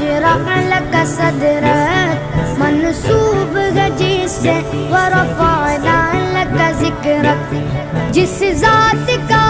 نشرح لك صدرك منصوب ہے جس سے ورفعنا لك ذکرک جس ذات کا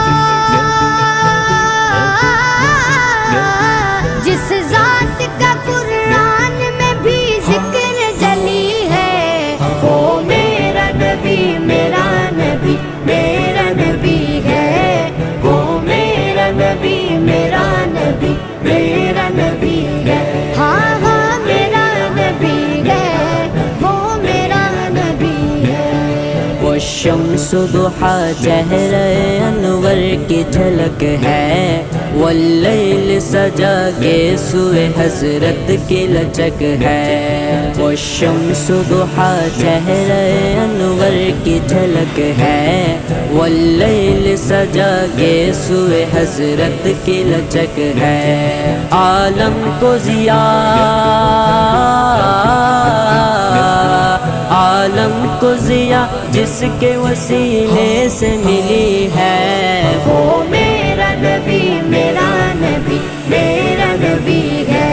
قرآن میں بھی ذکر جلی ہے وہ میرا نبی میرا نبی میرا نبی ہے وہ میرا نبی میرا نبی میرا نبی ہے ہاں ہاں میرا نبی ہے وہ میرا نبی ہے والشمس ضحا چہرہ انور کی جھلک ہے واللیل سجا کے سوئے حضرت کی لچک ہے والشمس ضحا چہرہ انور کی جھلک ہے واللیل سجا کے سوئے حضرت کی لچک ہے عالم کو ضیا عالم کو ضیا جس کے وسیلے سے ملی ہے وہ میرا نبی میرا نبی میرا نبی ہے